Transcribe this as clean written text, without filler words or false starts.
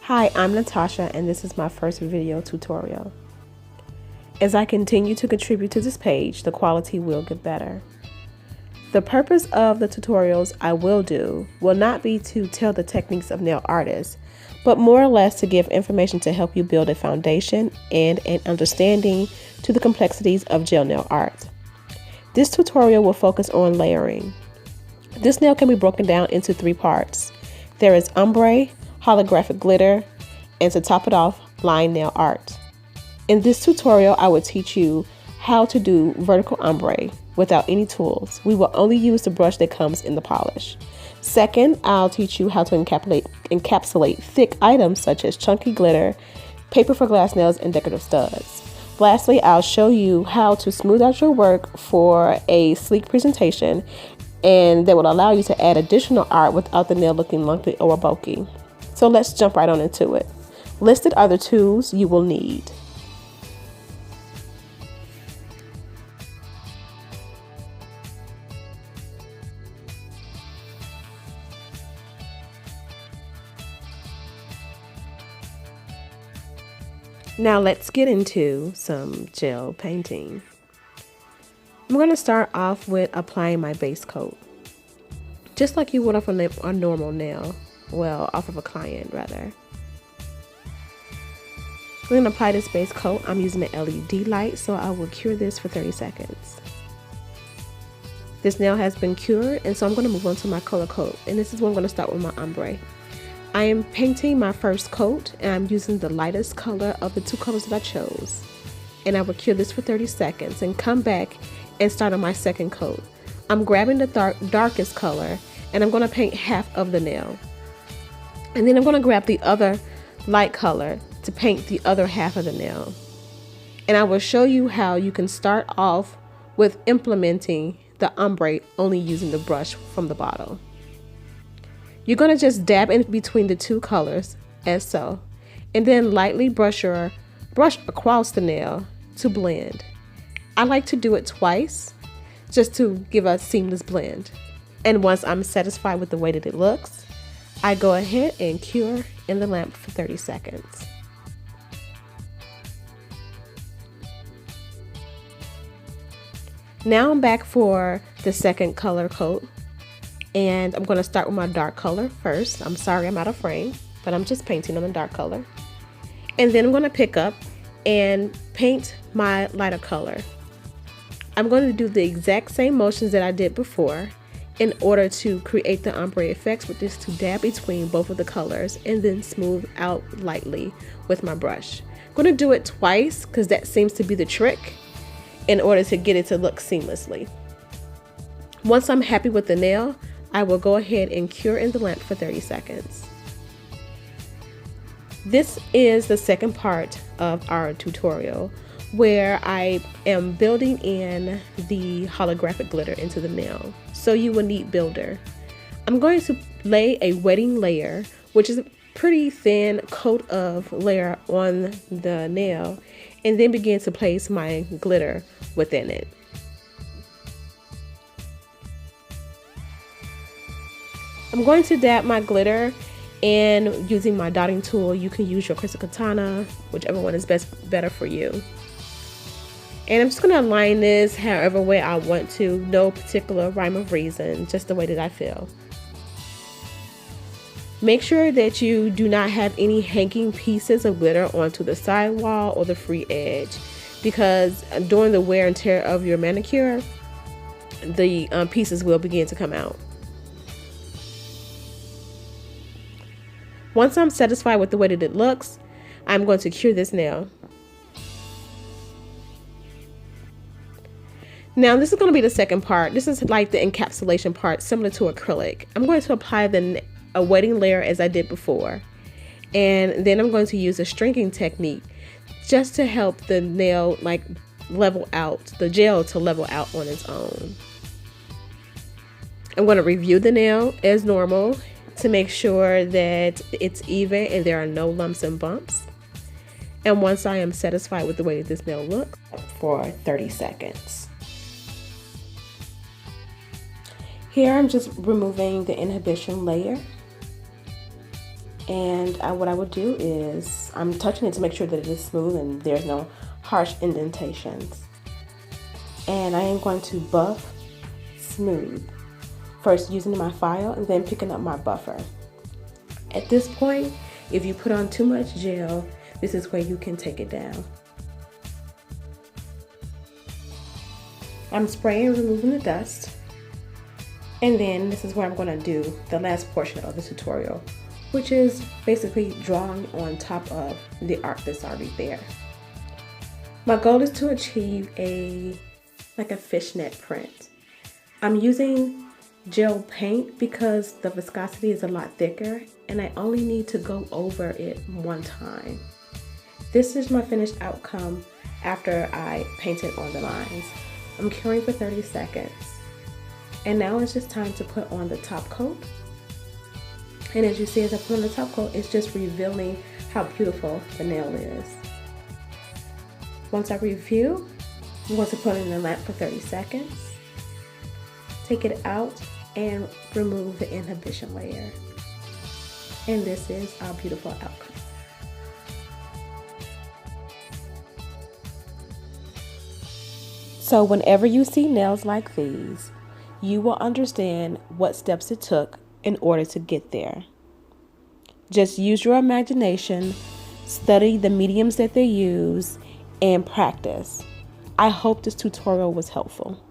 Hi, I'm Natasha and this is my first video tutorial. As I continue to contribute to this page, the quality will get better. The purpose of the tutorials I will do will not be to tell the techniques of nail artists, but more or less to give information to help you build a foundation and an understanding to the complexities of gel nail art. This tutorial will focus on layering. This nail can be broken down into 3 parts. There is ombre, holographic glitter, and to top it off, line nail art. In this tutorial, I will teach you how to do vertical ombre without any tools. We will only use the brush that comes in the polish. Second, I'll teach you how to encapsulate thick items such as chunky glitter, paper for glass nails, and decorative studs. Lastly, I'll show you how to smooth out your work for a sleek presentation, and that will allow you to add additional art without the nail looking lumpy or bulky. So let's jump right on into it. Listed are the tools you will need. Now let's get into some gel painting. I'm going to start off with applying my base coat, just like you would off a normal nail. Well, off of a client rather. I'm going to apply this base coat. I'm using an LED light, so I will cure this for 30 seconds. This nail has been cured, and so I'm going to move on to my color coat, and this is where I'm going to start with my ombre. I am painting my first coat, and I'm using the lightest color of the 2 colors that I chose. And I will cure this for 30 seconds and come back and start on my second coat. I'm grabbing the darkest color, and I'm going to paint half of the nail. And then I'm going to grab the other light color to paint the other half of the nail. And I will show you how you can start off with implementing the ombre only using the brush from the bottle. You're going to just dab in between the 2 colors as so, and then lightly brush across the nail to blend. I like to do it twice just to give a seamless blend. And once I'm satisfied with the way that it looks, I go ahead and cure in the lamp for 30 seconds. Now I'm back for the second color coat, and I'm going to start with my dark color first. I'm sorry I'm out of frame, but I'm just painting on the dark color. And then I'm going to pick up and paint my lighter color. I'm going to do the exact same motions that I did before in order to create the ombre effects, with this to dab between both of the colors and then smooth out lightly with my brush. I'm going to do it twice because that seems to be the trick in order to get it to look seamlessly. Once I'm happy with the nail, I will go ahead and cure in the lamp for 30 seconds. This is the second part of our tutorial where I am building in the holographic glitter into the nail. So you will need builder. I'm going to lay a wetting layer, which is a pretty thin coat of layer on the nail, and then begin to place my glitter within it. I'm going to dab my glitter, and using my dotting tool, you can use your crystal katana, whichever one is better for you. And I'm just going to align this however way I want to, no particular rhyme of reason, just the way that I feel. Make sure that you do not have any hanging pieces of glitter onto the sidewall or the free edge, because during the wear and tear of your manicure, the pieces will begin to come out. Once I'm satisfied with the way that it looks, I'm going to cure this nail. Now this is going to be the second part. This is like the encapsulation part, similar to acrylic. I'm going to apply a wetting layer as I did before, and then I'm going to use a stringing technique just to help the nail level out, the gel to level out on its own. I'm going to review the nail as normal to make sure that it's even and there are no lumps and bumps. And once I am satisfied with the way that this nail looks, for 30 seconds. Here I'm just removing the inhibition layer. And what I would do is, I'm touching it to make sure that it is smooth and there's no harsh indentations. And I am going to buff smooth, first using my file and then picking up my buffer. At this point, if you put on too much gel, this is where you can take it down. I'm spraying and removing the dust. And then this is where I'm going to do the last portion of the tutorial, which is basically drawing on top of the art that's already there. My goal is to achieve like a fishnet print. I'm using gel paint because the viscosity is a lot thicker and I only need to go over it one time. This is my finished outcome after I painted on the lines. I'm curing for 30 seconds. And now it's just time to put on the top coat. And as you see, as I put on the top coat, it's just revealing how beautiful the nail is. Once I review, I'm going to put it in the lamp for 30 seconds. Take it out and remove the inhibition layer. And this is our beautiful outcome. So whenever you see nails like these, you will understand what steps it took in order to get there. Just use your imagination, study the mediums that they use, and practice. I hope this tutorial was helpful.